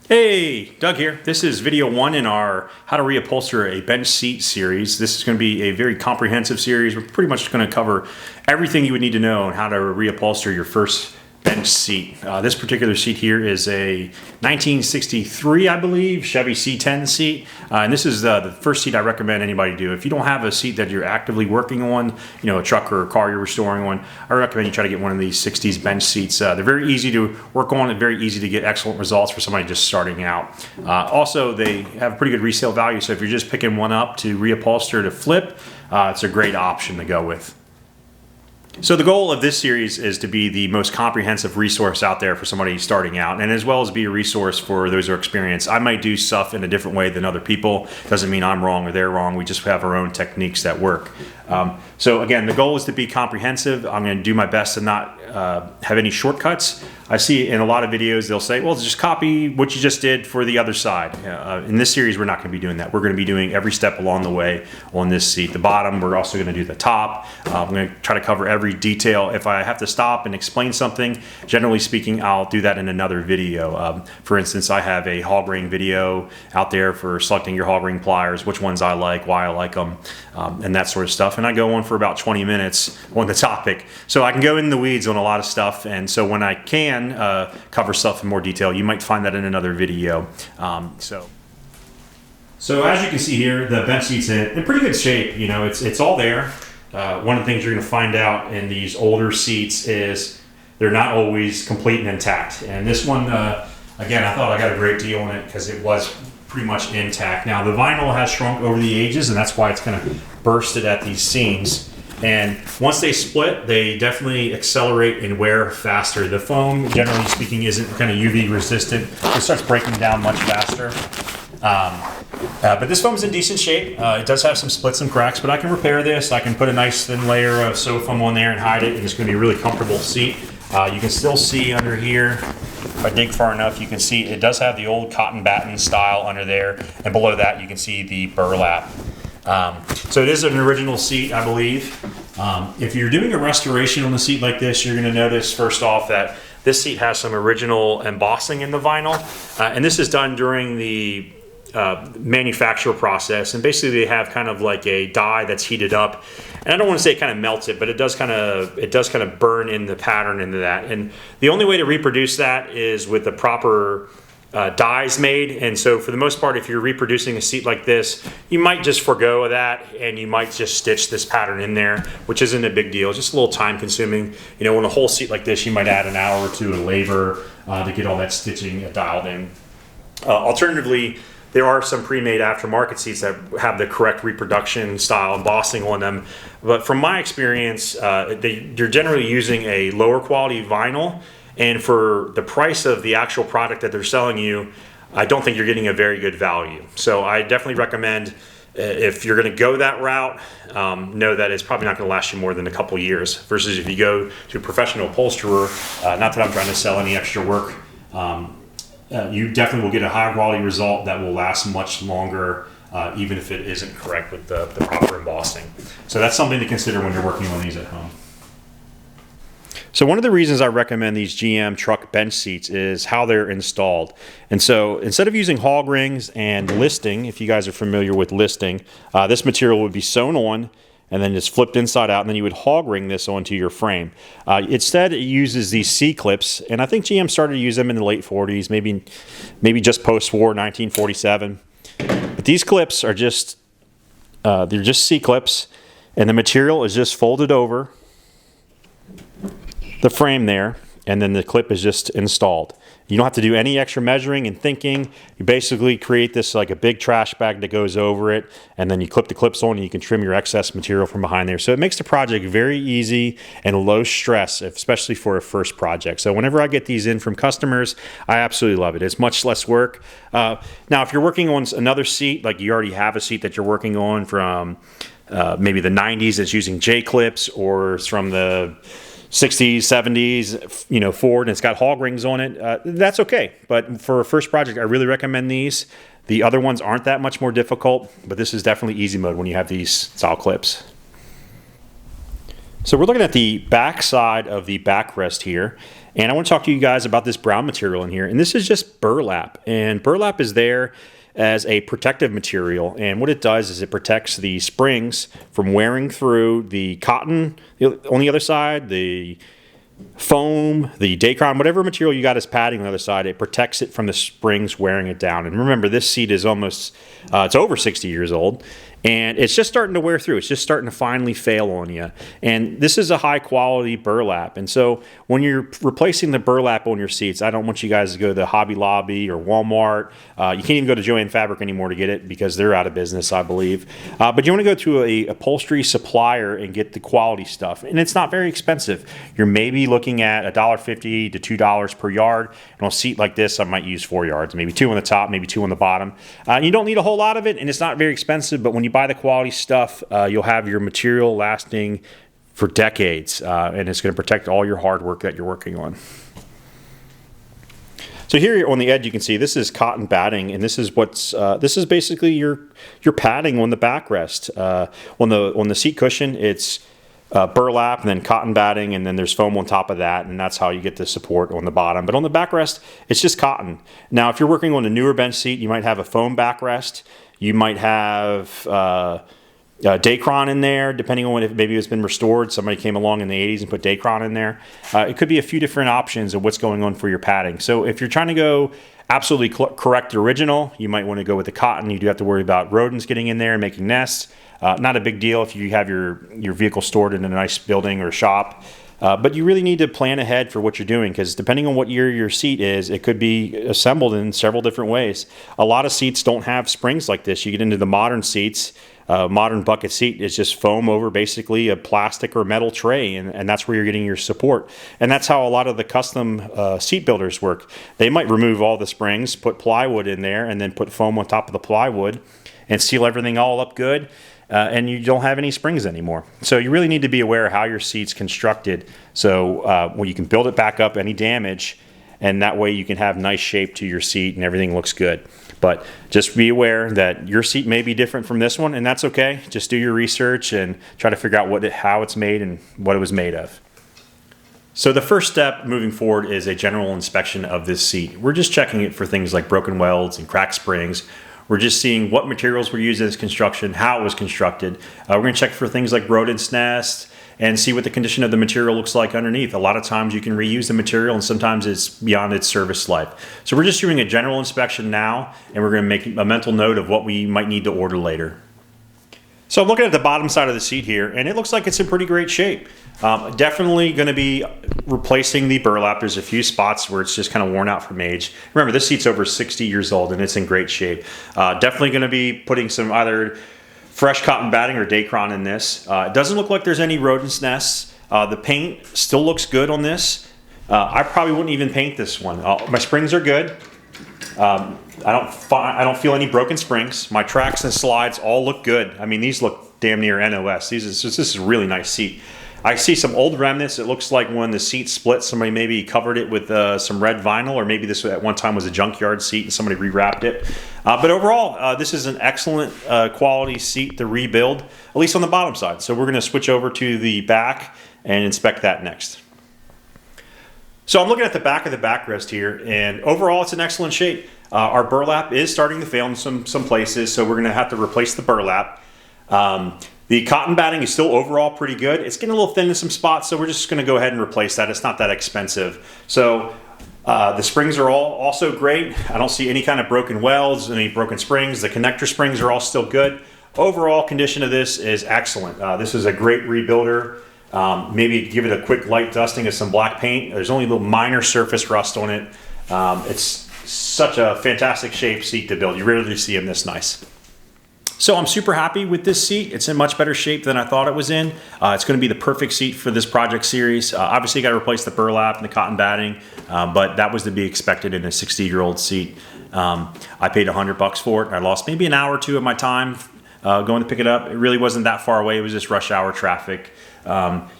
Hey, Doug here. This is video 1 in our How to Reupholster a Bench Seat series. This is going to be a very comprehensive series. We're pretty much going to cover everything you would need to know on how to reupholster your first bench seat. This particular seat here is a 1963, I believe, Chevy C10 seat. And this is the first seat I recommend anybody do. If you don't have a seat that you're actively working on, you know, a truck or a car you're restoring on, I recommend you try to get one of these 60s bench seats. They're very easy to work on and very easy to get excellent results for somebody just starting out. Also, they have pretty good resale value, so if you're just picking one up to reupholster to flip, it's a great option to go with. So the goal of this series is to be the most comprehensive resource out there for somebody starting out, and as well as be a resource for those who are experienced. I might do stuff in a different way than other people. Doesn't mean I'm wrong or they're wrong. We just have our own techniques that work. So again, the goal is to be comprehensive. I'm going to do my best to not have any shortcuts. I see in a lot of videos they'll say, well, just copy what you just did for the other side. In this series, we're not going to be doing that. We're going to be doing every step along the way on this seat. The bottom, we're also going to do the top. I'm going to try to cover every detail. If I have to stop and explain something, generally speaking, I'll do that in another video. For instance, I have a hog ring video out there for selecting your hog ring pliers, which ones I like, why I like them, and that sort of stuff. And I go on for about 20 minutes on the topic. So I can go in the weeds on a lot of stuff. And so when I can cover stuff in more detail, you might find that in another video. So as you can see here, the bench seat's in pretty good shape. You know, it's all there. One of the things you're going to find out in these older seats is they're not always complete and intact. And this one, again, I thought I got a great deal on it because it was pretty much intact. Now the vinyl has shrunk over the ages, and that's why it's kind of bursted at these seams. And once they split, they definitely accelerate and wear faster. The foam, generally speaking, isn't kind of UV resistant. It starts breaking down much faster. But this foam is in decent shape. It does have some splits and cracks, but I can repair this. I can put a nice thin layer of soap foam on there and hide it, and it's going to be a really comfortable seat. You can still see under here, if I dig far enough, you can see it does have the old cotton batten style under there, and below that you can see the burlap. So it is an original seat, I believe. If you're doing a restoration on a seat like this, you're going to notice first off that this seat has some original embossing in the vinyl, and this is done during the manufacture process. And basically, they have kind of like a dye that's heated up, and I don't want to say it kind of melts it, but it does kind of burn in the pattern into that. And the only way to reproduce that is with the proper dyes made. And so for the most part, if you're reproducing a seat like this, you might just forego that and you might just stitch this pattern in there, which isn't a big deal. It's just a little time consuming. You know, on a whole seat like this, you might add an hour or two of labor to get all that stitching dialed in. Alternatively, there are some pre-made aftermarket seats that have the correct reproduction style embossing on them. But from my experience, they're generally using a lower quality vinyl. And for the price of the actual product that they're selling you, I don't think you're getting a very good value. So I definitely recommend, if you're going to go that route, know that it's probably not going to last you more than a couple years. Versus if you go to a professional upholsterer, not that I'm trying to sell any extra work, you definitely will get a high quality result that will last much longer, even if it isn't correct with the proper embossing. So that's something to consider when you're working on these at home. So one of the reasons I recommend these GM truck bench seats is how they're installed. And so instead of using hog rings and listing, if you guys are familiar with listing, this material would be sewn on and then just flipped inside out, and then you would hog ring this onto your frame. Instead, it uses these C-clips, and I think GM started to use them in the late 40s, maybe just post-war, 1947. But these clips are just, they're just C-clips, and the material is just folded over the frame there, and then the clip is just installed. You don't have to do any extra measuring and thinking. You basically create this like a big trash bag that goes over it, and then you clip the clips on and you can trim your excess material from behind there. So it makes the project very easy and low stress, especially for a first project. So whenever I get these in from customers, I absolutely love it. It's much less work. Now, if you're working on another seat, like you already have a seat that you're working on from maybe the 90s that's using J-clips, or it's from the 60s, 70s, you know, Ford, and it's got hog rings on it, that's okay. But for a first project, I really recommend these. The other ones aren't that much more difficult, but this is definitely easy mode when you have these style clips. So we're looking at the back side of the backrest here, and I want to talk to you guys about this brown material in here. And this is just burlap, and burlap is there as a protective material, and what it does is it protects the springs from wearing through the cotton on the other side, the foam, the Dacron, whatever material you got as padding on the other side. It protects it from the springs wearing it down. And remember, this seat is almost it's over 60 years old, and it's just starting to wear through. It's just starting to finally fail on you. And this is a high quality burlap. And so when you're replacing the burlap on your seats, I don't want you guys to go to Hobby Lobby or Walmart. You can't even go to Joann Fabric anymore to get it because they're out of business, I believe. But you want to go to a upholstery supplier and get the quality stuff. And it's not very expensive. You're maybe looking at $1.50 to $2 per yard. And on a seat like this, I might use 4 yards, maybe 2 on the top, maybe 2 on the bottom. You don't need a whole lot of it, and it's not very expensive, but when you buy the quality stuff, you'll have your material lasting for decades, and it's going to protect all your hard work that you're working on. So here on the edge, you can see this is cotton batting, and this is what's this is basically your padding on the backrest. On the seat cushion, it's burlap and then cotton batting, and then there's foam on top of that, and that's how you get the support on the bottom. But on the backrest, it's just cotton. Now, if you're working on a newer bench seat, you might have a foam backrest. You might have Dacron in there, depending on if maybe it's been restored. Somebody came along in the 80s and put Dacron in there. It could be a few different options of what's going on for your padding. So if you're trying to go absolutely correct original, you might want to go with the cotton. You do have to worry about rodents getting in there and making nests. Not a big deal if you have your vehicle stored in a nice building or shop. But you really need to plan ahead for what you're doing, because depending on what year your seat is, it could be assembled in several different ways. A lot of seats don't have springs like this. You get into the modern seats, modern bucket seat is just foam over basically a plastic or metal tray, and that's where you're getting your support. And that's how a lot of the custom seat builders work. They might remove all the springs, put plywood in there, and then put foam on top of the plywood and seal everything all up good. And you don't have any springs anymore. So you really need to be aware of how your seat's constructed, so you can build it back up any damage, and that way you can have nice shape to your seat and everything looks good. But just be aware that your seat may be different from this one, and that's okay. Just do your research and try to figure out how it's made and what it was made of. So the first step moving forward is a general inspection of this seat. We're just checking it for things like broken welds and cracked springs. We're just seeing what materials were used in this construction, how it was constructed. We're going to check for things like rodents' nests and see what the condition of the material looks like underneath. A lot of times you can reuse the material, and sometimes it's beyond its service life. So we're just doing a general inspection now, and we're going to make a mental note of what we might need to order later. So I'm looking at the bottom side of the seat here, and it looks like it's in pretty great shape. Definitely going to be replacing the burlap. There's a few spots where it's just kind of worn out from age. Remember, this seat's over 60 years old, and it's in great shape. Definitely going to be putting some either fresh cotton batting or Dacron in this. It doesn't look like there's any rodents' nests. The paint still looks good on this. I probably wouldn't even paint this one. My springs are good. I don't feel any broken springs. My tracks and slides all look good. I mean, these look damn near NOS. This is a really nice seat. I see some old remnants. It looks like when the seat split, somebody maybe covered it with some red vinyl, or maybe this at one time was a junkyard seat and somebody rewrapped it. But overall, this is an excellent quality seat to rebuild, at least on the bottom side. So we're going to switch over to the back and inspect that next. So I'm looking at the back of the backrest here, and overall it's in excellent shape. Our burlap is starting to fail in some places, so we're going to have to replace the burlap. The cotton batting is still overall pretty good. It's getting a little thin in some spots, so we're just going to go ahead and replace that. It's not that expensive. So the springs are all also great. I don't see any kind of broken welds, any broken springs. The connector springs are all still good. Overall condition of this is excellent. This is a great rebuilder. Maybe give it a quick light dusting of some black paint. There's only a little minor surface rust on it. It's such a fantastic shape seat to build. You rarely see them this nice. So I'm super happy with this seat. It's in much better shape than I thought it was in. It's going to be the perfect seat for this project series. Obviously, you got to replace the burlap and the cotton batting, but that was to be expected in a 60-year-old seat. I paid $100 for it. I lost maybe an hour or two of my time going to pick it up. It really wasn't that far away. It was just rush hour traffic.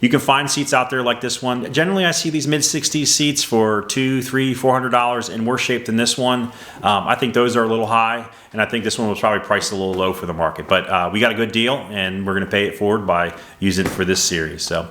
You can find seats out there like this one. Generally, I see these mid-60s seats for $200, $300, $400 in worse shape than this one. I think those are a little high, and I think this one was probably priced a little low for the market. But we got a good deal, and we're going to pay it forward by using it for this series. So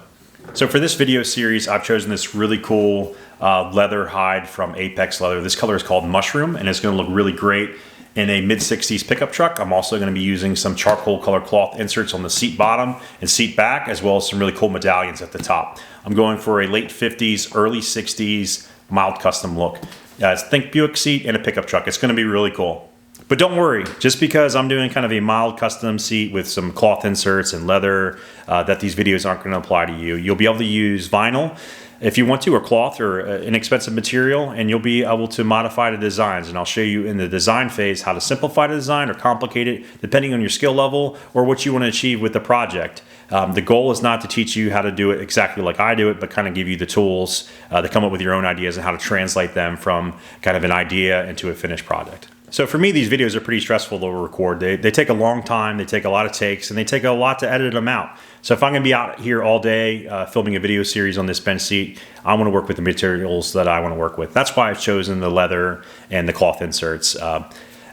So for this video series, I've chosen this really cool leather hide from Apex Leather. This color is called Mushroom, and it's going to look really great in a mid-60s pickup truck. I'm also going to be using some charcoal color cloth inserts on the seat bottom and seat back, as well as some really cool medallions at the top. I'm going for a late 50s, early 60s mild custom look. Think Buick seat in a pickup truck. It's going to be really cool. But don't worry, just because I'm doing kind of a mild custom seat with some cloth inserts and leather, that these videos aren't going to apply to you. You'll be able to use vinyl if you want to, or cloth, or inexpensive material, and you'll be able to modify the designs. And I'll show you in the design phase how to simplify the design or complicate it depending on your skill level or what you want to achieve with the project. The goal is not to teach you how to do it exactly like I do it, but kind of give you the tools to come up with your own ideas and how to translate them from kind of an idea into a finished project. So for me, these videos are pretty stressful to record. They take a long time, they take a lot of takes, and they take a lot to edit them out. So if I'm gonna be out here all day filming a video series on this bench seat, I wanna work with the materials that I wanna work with. That's why I've chosen the leather and the cloth inserts.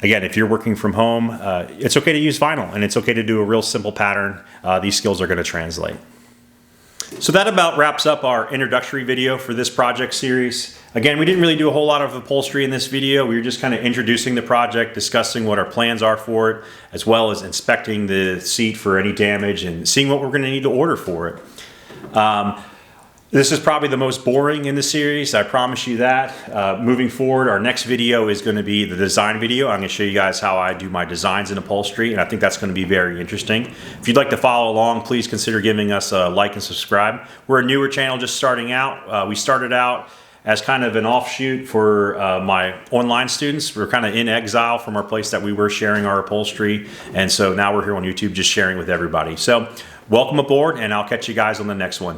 Again, if you're working from home, it's okay to use vinyl, and it's okay to do a real simple pattern. These skills are gonna translate. So that about wraps up our introductory video for this project series. Again, we didn't really do a whole lot of upholstery in this video. We were just kind of introducing the project, discussing what our plans are for it, as well as inspecting the seat for any damage and seeing what we're going to need to order for it. This is probably the most boring in the series, I promise you that. Moving forward, our next video is going to be the design video. I'm going to show you guys how I do my designs in upholstery, and I think that's going to be very interesting. If you'd like to follow along, please consider giving us a like and subscribe. We're a newer channel just starting out. We started out as kind of an offshoot for my online students. We're kind of in exile from our place that we were sharing our upholstery, and so now we're here on YouTube just sharing with everybody. So welcome aboard, and I'll catch you guys on the next one.